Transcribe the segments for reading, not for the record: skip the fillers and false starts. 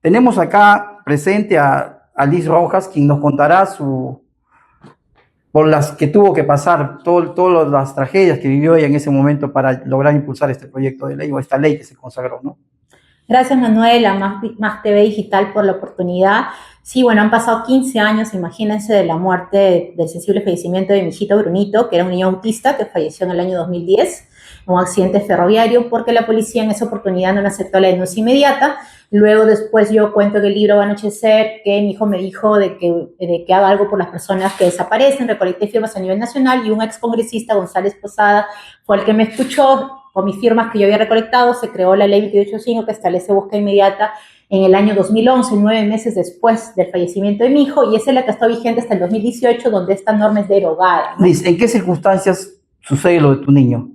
Tenemos acá presente a Liz Rojas, quien nos contará por las que tuvo que pasar, todas las tragedias que vivió ella en ese momento para lograr impulsar este proyecto de ley o esta ley que se consagró, ¿no? Gracias, Manuela, más TV Digital, por la oportunidad. Sí, bueno, han pasado 15 años, imagínense, de la muerte, del sensible fallecimiento de mi hijito Brunito, que era un niño autista que falleció en el año 2010 en un accidente ferroviario, porque la policía en esa oportunidad no le aceptó la denuncia inmediata. Luego, después, yo cuento en el libro Va a anochecer que mi hijo me dijo de que haga algo por las personas que desaparecen. Recolecté firmas a nivel nacional y un excongresista, González Posada, fue el que me escuchó. Con mis firmas que yo había recolectado, se creó la ley 285 que establece búsqueda inmediata en el año 2011, 9 meses después del fallecimiento de mi hijo, y esa es la que está vigente hasta el 2018, donde esta norma es derogada, ¿no? Liz, ¿en qué circunstancias sucede lo de tu niño?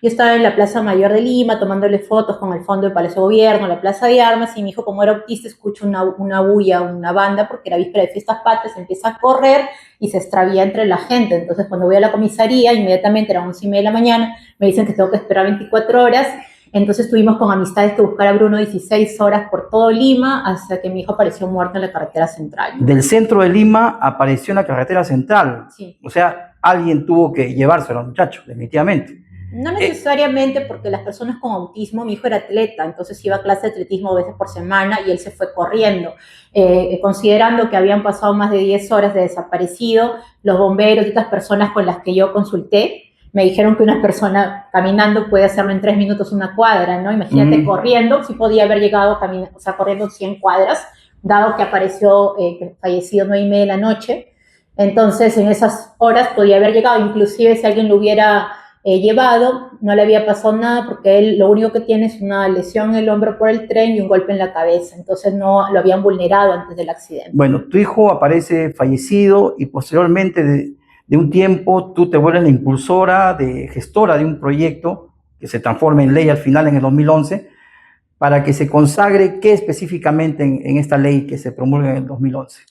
Yo estaba en la Plaza Mayor de Lima tomándole fotos con el fondo del Palacio de Gobierno, la Plaza de Armas, y mi hijo, como era autista, escucha una bulla, una banda, porque era víspera de Fiestas Patrias, empieza a correr y se extravía entre la gente. Entonces, cuando voy a la comisaría, inmediatamente, eran 11:30 de la mañana, me dicen que tengo que esperar 24 horas. Entonces tuvimos con amistades que buscar a Bruno 16 horas por todo Lima hasta que mi hijo apareció muerto en la carretera central. Del centro de Lima apareció en la carretera central. Sí. O sea, alguien tuvo que llevárselo al muchacho, definitivamente. No necesariamente, porque las personas con autismo, mi hijo era atleta, entonces iba a clase de atletismo veces por semana y él se fue corriendo. Considerando que habían pasado más de 10 horas de desaparecido, los bomberos y otras personas con las que yo consulté me dijeron que una persona caminando puede hacerlo en 3 minutos una cuadra, ¿no? Imagínate, corriendo, sí podía haber llegado corriendo 100 cuadras, dado que apareció fallecido 9:30 de la noche. Entonces, en esas horas podía haber llegado, inclusive si alguien lo hubiera llevado, no le había pasado nada, porque él lo único que tiene es una lesión en el hombro por el tren y un golpe en la cabeza. Entonces no lo habían vulnerado antes del accidente. Bueno, tu hijo aparece fallecido y posteriormente de un tiempo tú te vuelves la impulsora, gestora de un proyecto que se transforma en ley al final en el 2011 para que se consagre qué específicamente en esta ley que se promulga en el 2011.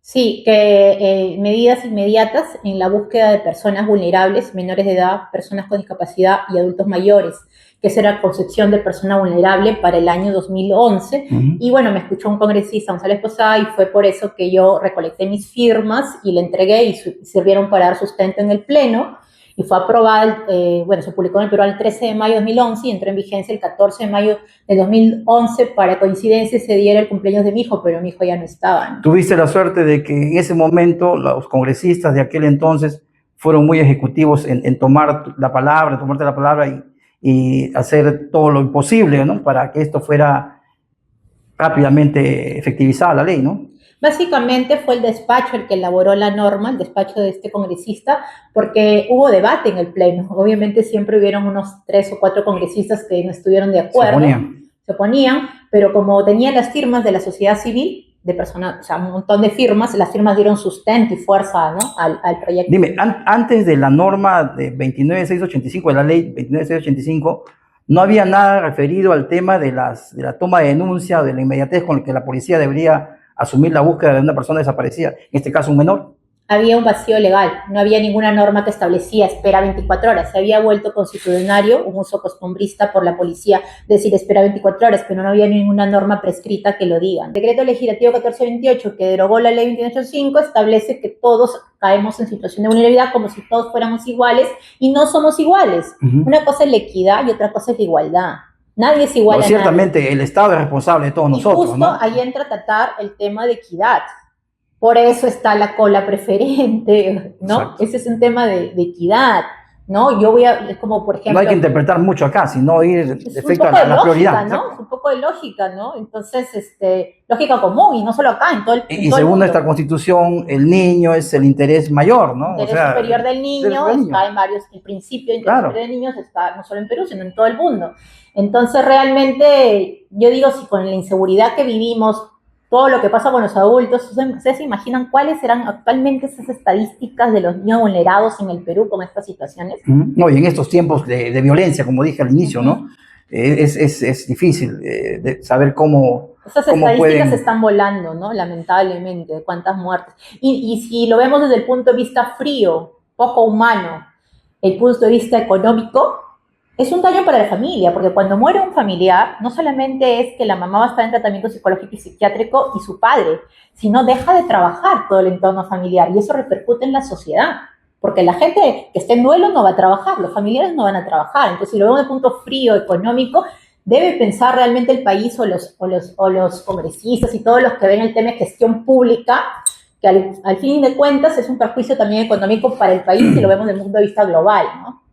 Sí, que medidas inmediatas en la búsqueda de personas vulnerables, menores de edad, personas con discapacidad y adultos mayores, que esa era la concepción de persona vulnerable para el año 2011. Y bueno, me escuchó un congresista, González Posada, y fue por eso que yo recolecté mis firmas y le entregué y sirvieron para dar sustento en el Pleno. Y fue aprobada, se publicó en el Perú el 13 de mayo de 2011 y entró en vigencia el 14 de mayo de 2011. Para coincidencia, ese día era el cumpleaños de mi hijo, pero mi hijo ya no estaba, ¿no? Tuviste la suerte de que en ese momento los congresistas de aquel entonces fueron muy ejecutivos en tomarte la palabra y hacer todo lo imposible, ¿no? Para que esto fuera rápidamente efectivizada la ley, ¿no? Básicamente fue el despacho el que elaboró la norma, el despacho de este congresista, porque hubo debate en el Pleno. Obviamente siempre hubieron unos 3 o 4 congresistas que no estuvieron de acuerdo. Se oponían, pero como tenían las firmas de la sociedad civil, de personas, o sea, un montón de firmas, las firmas dieron sustento y fuerza, ¿no?, al proyecto. Dime, antes de la norma de 29685, de la ley 29685, ¿no había nada referido al tema de la toma de denuncia o de la inmediatez con la que la policía debería asumir la búsqueda de una persona desaparecida, en este caso un menor? Había un vacío legal, no había ninguna norma que establecía espera 24 horas, se había vuelto constitucionario un uso costumbrista por la policía, decir espera 24 horas, pero no había ninguna norma prescrita que lo diga. El decreto legislativo 1428, que derogó la ley 285, establece que todos caemos en situación de vulnerabilidad como si todos fuéramos iguales, y no somos iguales. Una cosa es la equidad y otra cosa es la igualdad. Nadie es igual a nadie. Ciertamente el Estado es responsable de todos nosotros, justo, ¿no? Ahí entra a tratar el tema de equidad. Por eso está la cola preferente, ¿no? Exacto. Ese es un tema de equidad, ¿no? Es como, por ejemplo... No hay que interpretar mucho acá, sino ir de efecto a la prioridad, ¿no? Es un poco de lógica, ¿no? Entonces, lógica común, y no solo acá, en todo el mundo. Y según nuestra Constitución, el niño es el interés mayor, ¿no? El interés superior del niño está en varios... El principio de interés superior del niño está no solo en Perú, sino en todo el mundo. Entonces, realmente, yo digo, si con la inseguridad que vivimos, todo lo que pasa con los adultos, ¿ustedes se imaginan cuáles serán actualmente esas estadísticas de los niños vulnerados en el Perú con estas situaciones? No, y en estos tiempos de violencia, como dije al inicio, ¿no? Es difícil de saber cómo... Esas estadísticas están volando, ¿no? Lamentablemente, de cuántas muertes. Y si lo vemos desde el punto de vista frío, poco humano, el punto de vista económico, Es un daño para la familia, porque cuando muere un familiar, no solamente es que la mamá va a estar en tratamiento psicológico y psiquiátrico y su padre, sino deja de trabajar todo el entorno familiar y eso repercute en la sociedad, porque la gente que esté en duelo no va a trabajar, los familiares no van a trabajar. Entonces, si lo vemos de punto frío, económico, debe pensar realmente el país o los congresistas y todos los que ven el tema de gestión pública, que al fin de cuentas es un perjuicio también económico para el país si lo vemos desde un punto de vista global, ¿no?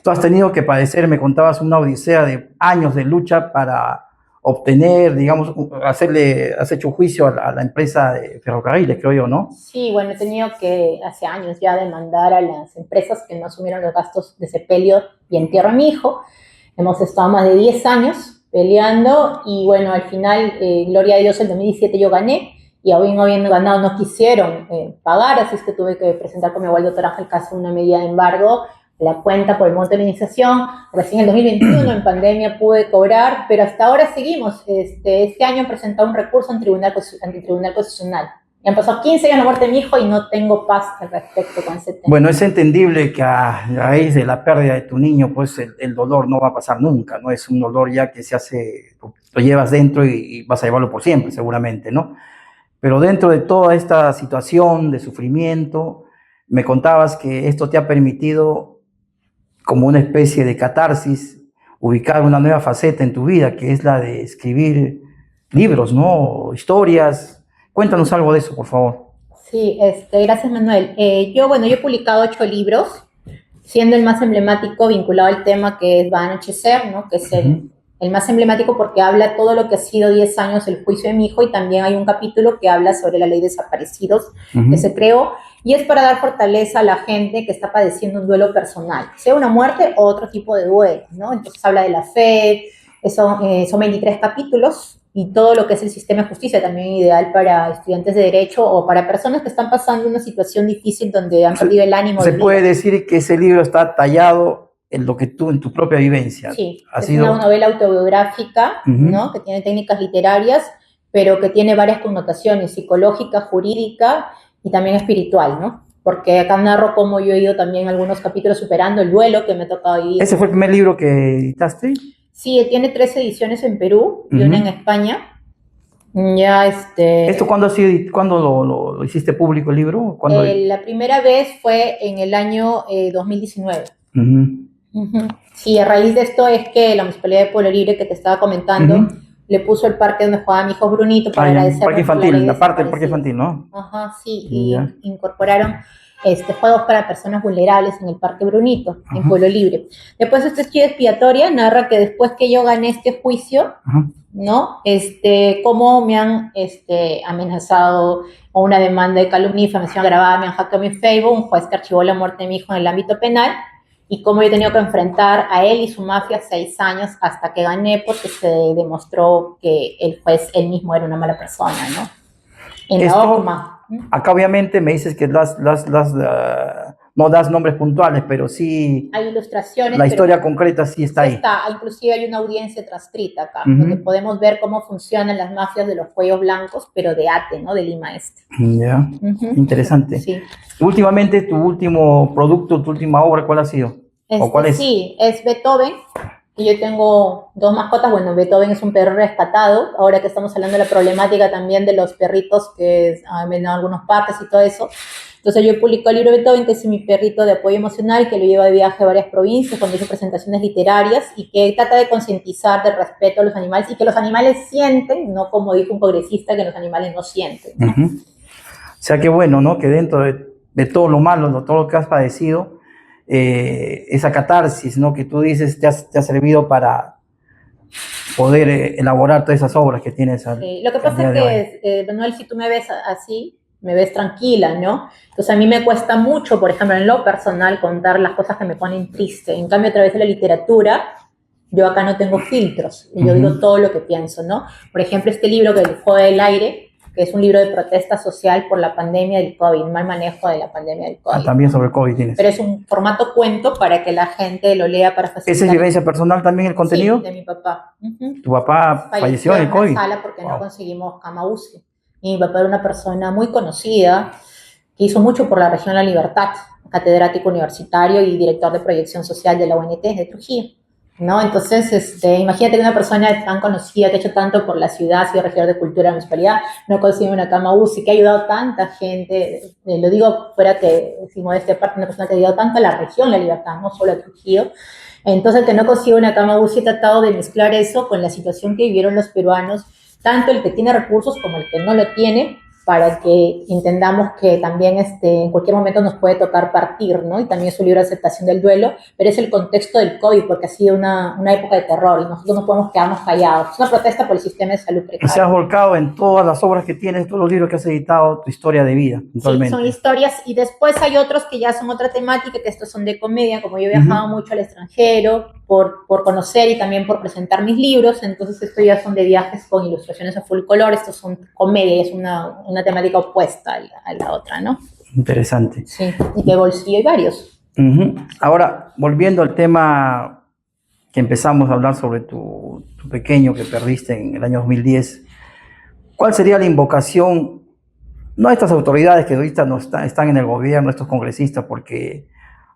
Tú has tenido que padecer, me contabas, una odisea de años de lucha para obtener, digamos, has hecho juicio a la empresa de ferrocarriles, creo yo, ¿no? Sí, bueno, he tenido que hace años ya demandar a las empresas que no asumieron los gastos de sepelio y entierro a mi hijo. Hemos estado más de 10 años peleando y bueno, al final, gloria a Dios, en 2017 yo gané y aún habiendo ganado no quisieron pagar, así es que tuve que presentar con mi abuelo doctor Ángel Caso una medida de embargo la cuenta por el monto de la indemnización. Recién en el 2021, en pandemia, pude cobrar, pero hasta ahora seguimos. Este año he presentado un recurso ante el Tribunal Constitucional. Y han pasado 15 años de la muerte de mi hijo y no tengo paz al respecto con ese tema. Bueno, es entendible que a raíz de la pérdida de tu niño, pues el dolor no va a pasar nunca, ¿no? Es un dolor ya que se hace, lo llevas dentro y vas a llevarlo por siempre, seguramente, ¿no? Pero dentro de toda esta situación de sufrimiento, me contabas que esto te ha permitido, como una especie de catarsis, ubicar una nueva faceta en tu vida, que es la de escribir libros, ¿no? Historias. Cuéntanos algo de eso, por favor. Sí, gracias Manuel. Yo he publicado 8 libros, siendo el más emblemático vinculado al tema que es Va a anochecer, ¿no? Que es el más emblemático porque habla todo lo que ha sido 10 años el juicio de mi hijo y también hay un capítulo que habla sobre la ley de desaparecidos que se creó y es para dar fortaleza a la gente que está padeciendo un duelo personal, sea una muerte o otro tipo de duelo, ¿no? Entonces habla de la fe, son 23 capítulos y todo lo que es el sistema de justicia, también ideal para estudiantes de derecho o para personas que están pasando una situación difícil donde han perdido el ánimo. Se puede decir que ese libro está tallado en lo que tú, en tu propia vivencia. Sí, una novela autobiográfica, ¿no? Que tiene técnicas literarias, pero que tiene varias connotaciones, psicológica, jurídica y también espiritual, ¿no? Porque acá narro cómo yo he ido también algunos capítulos superando el duelo que me ha tocado vivir. ¿Ese fue el primer libro que editaste? Sí, tiene 3 ediciones en Perú y una en España. Ya, ¿Esto cuándo lo hiciste público el libro? La primera vez fue en el año 2019. Sí, a raíz de esto es que la Municipalidad de Pueblo Libre, que te estaba comentando, le puso el parque donde jugaba mi hijo Brunito para agradecer. Parque infantil, la parte del parque infantil, ¿no? Ajá, sí, y incorporaron juegos para personas vulnerables en el Parque Brunito, en Pueblo Libre. Después esta chiva expiatoria narra que después que yo gané este juicio, ¿no? Cómo me han amenazado o una demanda de calumnia y difamación agravada, me han hackeado mi Facebook, un juez que archivó la muerte de mi hijo en el ámbito penal, y cómo yo he tenido que enfrentar a él y su mafia 6 años hasta que gané porque se demostró que el juez él mismo era una mala persona, ¿no? En la OCMA. Acá obviamente me dices que no das nombres puntuales, pero sí... Hay ilustraciones. La historia concreta sí está ahí. Inclusive hay una audiencia transcrita acá, donde podemos ver cómo funcionan las mafias de los cuellos blancos, pero de Ate, ¿no? De Lima Este. Ya, interesante. Sí. Últimamente, tu último producto, tu última obra, ¿cuál ha sido? ¿O cuál es? Sí, es Beethoven. Y yo tengo 2 mascotas. Bueno, Beethoven es un perro rescatado. Ahora que estamos hablando de la problemática también de los perritos que han venido a algunos parques y todo eso. Entonces yo publico el libro Beethoven, que es mi perrito de apoyo emocional, que lo lleva de viaje a varias provincias, cuando hizo presentaciones literarias y que trata de concientizar del respeto a los animales y que los animales sienten, no como dijo un congresista, que los animales no sienten, ¿no? O sea, qué bueno, ¿no? Que dentro de todo lo malo, de todo lo que has padecido, esa catarsis, ¿no? Que tú dices te ha servido para poder elaborar todas esas obras que tienes. Lo que pasa es que, Manuel, si tú me ves así, me ves tranquila, ¿no? Entonces a mí me cuesta mucho, por ejemplo, en lo personal, contar las cosas que me ponen triste. En cambio, a través de la literatura, yo acá no tengo filtros. Y yo digo todo lo que pienso, ¿no? Por ejemplo, este libro que el Juego del Aire, que es un libro de protesta social por la pandemia del COVID, mal manejo de la pandemia del COVID. También sobre el COVID tienes. Pero es un formato cuento para que la gente lo lea para facilitar. ¿Esa es vivencia personal también el contenido? Sí, de mi papá. ¿Tu papá falleció en el COVID? En la sala porque no conseguimos cama UCI. Y mi papá era una persona muy conocida, que hizo mucho por la región de La Libertad, catedrático universitario y director de proyección social de la UNT de Trujillo. ¿no? Entonces, imagínate que una persona tan conocida, que ha hecho tanto por la ciudad, ha sido regidor de cultura de la municipalidad, no consigue una cama UCI, que ha ayudado a tanta gente, lo digo fuera que, si modestia aparte, una persona que ha ayudado tanto a la región La Libertad, no solo a Trujillo. Entonces, el que no consigue una cama UCI, he tratado de mezclar eso con la situación que vivieron los peruanos, tanto el que tiene recursos como el que no lo tiene, para que entendamos que también en cualquier momento nos puede tocar partir, ¿no? Y también su libre aceptación del duelo, pero es el contexto del COVID, porque ha sido una época de terror y nosotros no podemos quedarnos callados. Es una protesta por el sistema de salud precario. Se has volcado en todas las obras que tienes, todos los libros que has editado, tu historia de vida, puntualmente. Sí, son historias, y después hay otros que ya son otra temática, que estos son de comedia, como yo he viajado mucho al extranjero, por conocer y también por presentar mis libros, entonces estos ya son de viajes con ilustraciones a full color, estos son comedia, es una temática opuesta a la otra, ¿no? Interesante. Sí, y de bolsillo hay varios. Ahora, volviendo al tema que empezamos a hablar sobre tu pequeño que perdiste en el año 2010, ¿cuál sería la invocación, no a estas autoridades que ahorita no están en el gobierno, estos congresistas, porque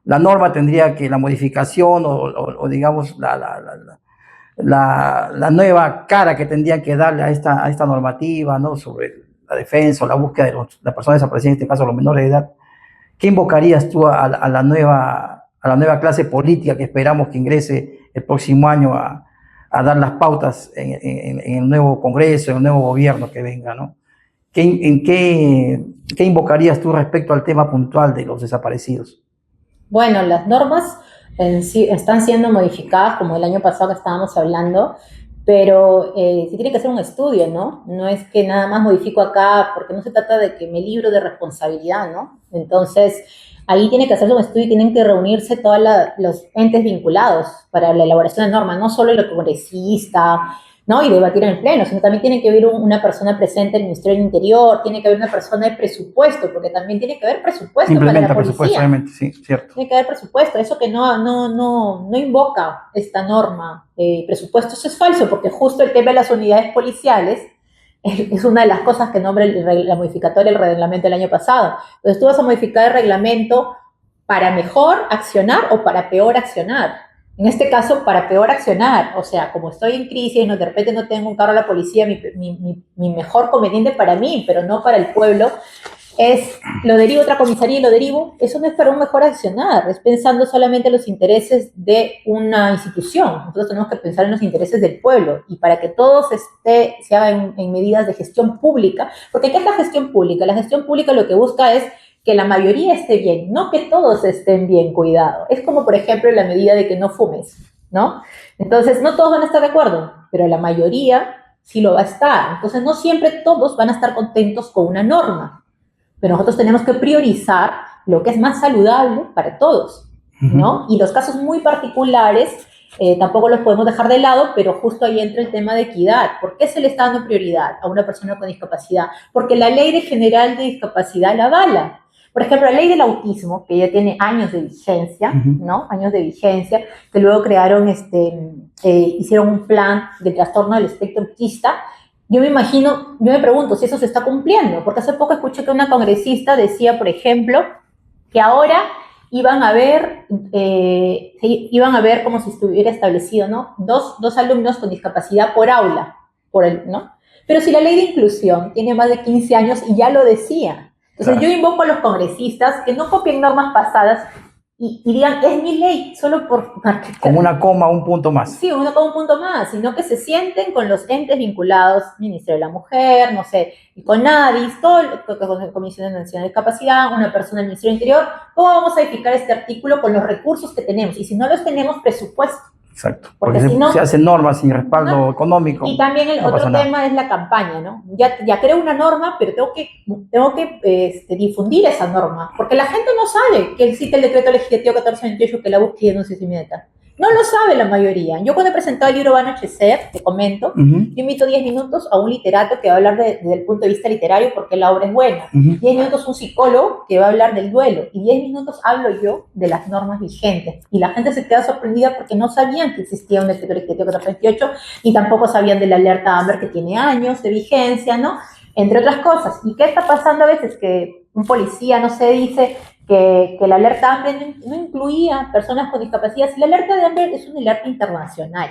la norma tendría que, la modificación o digamos la nueva cara que tendrían que darle a esta normativa, ¿no? Sobre la defensa o la búsqueda de las personas desaparecidas, en este caso los menores de edad? ¿Qué invocarías tú a la nueva clase política que esperamos que ingrese el próximo año a dar las pautas en el nuevo Congreso, en el nuevo gobierno que venga, ¿no? ¿Qué invocarías tú respecto al tema puntual de los desaparecidos? Bueno, las normas en sí están siendo modificadas, como el año pasado que estábamos hablando, pero sí tiene que hacer un estudio, ¿no? No es que nada más modifico acá, porque no se trata de que me libro de responsabilidad, ¿no? Entonces, ahí tiene que hacerse un estudio y tienen que reunirse todos los entes vinculados para la elaboración de normas, no solo el congresista, ¿no? Y debatir en el pleno, sino también tiene que haber una persona presente en el Ministerio del Interior, tiene que haber una persona de presupuesto, porque también tiene que haber presupuesto para la policía. Presupuesto, obviamente, sí, cierto. Tiene que haber presupuesto, eso que no invoca esta norma, presupuesto, eso es falso, porque justo el tema de las unidades policiales es una de las cosas que nombra la modificatoria del reglamento del año pasado. Entonces tú vas a modificar el reglamento para mejor accionar o para peor accionar. En este caso, para peor accionar, o sea, como estoy en crisis, de repente no tengo un carro a la policía, mi mejor conveniente para mí, pero no para el pueblo, es lo derivo a otra comisaría y lo derivo. Eso no es para un mejor accionar, es pensando solamente en los intereses de una institución. Nosotros tenemos que pensar en los intereses del pueblo, y para que todo se haga en medidas de gestión pública, porque ¿qué es la gestión pública? La gestión pública lo que busca es que la mayoría esté bien, no que todos estén bien, cuidado. Es como, por ejemplo, la medida de que no fumes, ¿no? Entonces, no todos van a estar de acuerdo, pero la mayoría sí lo va a estar. Entonces, no siempre todos van a estar contentos con una norma, pero nosotros tenemos que priorizar lo que es más saludable para todos, ¿no? Y los casos muy particulares tampoco los podemos dejar de lado, pero justo ahí entra el tema de equidad. ¿Por qué se le está dando prioridad a una persona con discapacidad? Porque la Ley General de Discapacidad la avala. Por ejemplo, la ley del autismo, que ya tiene años de vigencia, ¿no? Años de vigencia, que luego crearon, hicieron un plan de trastorno del espectro autista. Yo me pregunto si eso se está cumpliendo, porque hace poco escuché que una congresista decía, por ejemplo, que ahora iban a ver como si estuviera establecido, ¿no? Dos alumnos con discapacidad por aula, ¿no? Pero si la ley de inclusión tiene más de 15 años y ya lo decía. Entonces yo invoco a los congresistas que no copien normas pasadas y digan, es mi ley, solo por... Como una coma, un punto más. Sí, una coma, un punto más, sino que se sienten con los entes vinculados, Ministerio de la Mujer, no sé, y con NADIS, todo, con la Comisión Nacional de Discapacidad, una persona del Ministerio del Interior, ¿cómo vamos a edificar este artículo con los recursos que tenemos? Y si no los tenemos, presupuesto. Exacto, porque si no, se hacen normas sin respaldo económico. Y también el otro tema es la campaña, ¿no? Ya creo una norma, pero tengo que difundir esa norma, porque la gente no sabe que existe el decreto legislativo 1428, que la búsqueda y denuncia inmediata. No lo sabe la mayoría. Yo cuando he presentado el libro Va a anochecer, te comento, yo invito 10 minutos a un literato que va a hablar desde el punto de vista literario porque la obra es buena. 10 minutos un psicólogo que va a hablar del duelo. Y 10 minutos hablo yo de las normas vigentes. Y la gente se queda sorprendida porque no sabían que existía un decreto legislativo 1428 y tampoco sabían de la alerta Amber que tiene años de vigencia, ¿no? Entre otras cosas. ¿Y qué está pasando a veces? Que un policía, no se dice que la alerta hambre no incluía personas con discapacidad. Si la alerta de hambre es una alerta internacional,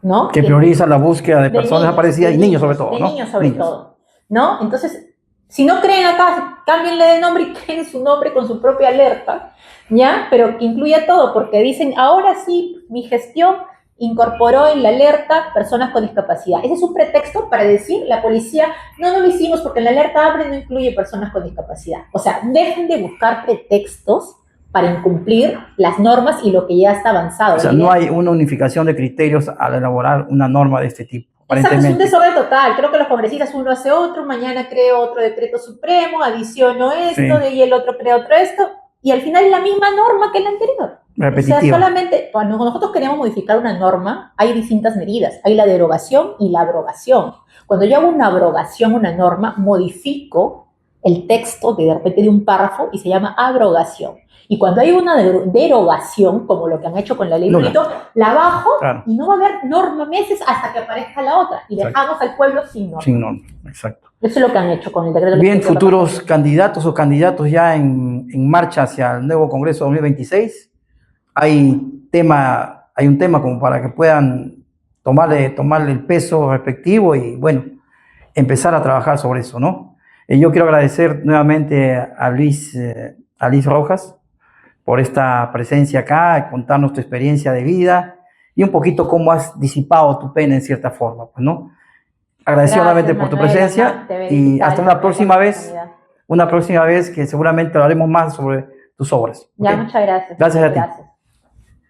¿no? Que prioriza la búsqueda de personas desaparecidas y niños sobre todo, de ¿no? niños sobre todo, ¿no? Entonces, si no creen acá, cámbienle de nombre y creen su nombre con su propia alerta, ¿ya? Pero que incluya todo, porque dicen, ahora sí, mi gestión incorporó en la alerta personas con discapacidad. Ese es un pretexto para decir, la policía, no lo hicimos porque en la alerta hambre no incluye personas con discapacidad. O sea, dejen de buscar pretextos para incumplir las normas y lo que ya está avanzado. O sea, no hay una unificación de criterios al elaborar una norma de este tipo. Exacto, es un desorden total. Creo que los congresistas uno hace otro, mañana creo otro decreto supremo, adiciono esto, Sí. de ahí el otro crea otro esto, y al final es la misma norma que la anterior. Repetitiva. O sea, solamente cuando nosotros queremos modificar una norma, hay distintas medidas. Hay la derogación y la abrogación. Cuando yo hago una abrogación, una norma, modifico el texto de repente de un párrafo y se llama abrogación. Y cuando hay una derogación, como lo que han hecho con la ley Brito, la bajo claro. y no va a haber norma meses hasta que aparezca la otra. Y dejamos al pueblo sin norma. Sin norma, exacto. Eso es lo que han hecho con el decreto. Bien, futuros candidatos o candidatos ya en marcha hacia el nuevo Congreso 2026. Hay un tema como para que puedan tomarle el peso respectivo y, bueno, empezar a trabajar sobre eso, ¿no? Yo quiero agradecer nuevamente a Luis Rojas por esta presencia acá, contarnos tu experiencia de vida y un poquito cómo has disipado tu pena en cierta forma, pues, ¿no? Agradecido nuevamente por tu presencia y hasta una próxima vez que seguramente hablaremos más sobre tus obras. Ya, ¿Okay? muchas gracias. Gracias a ti.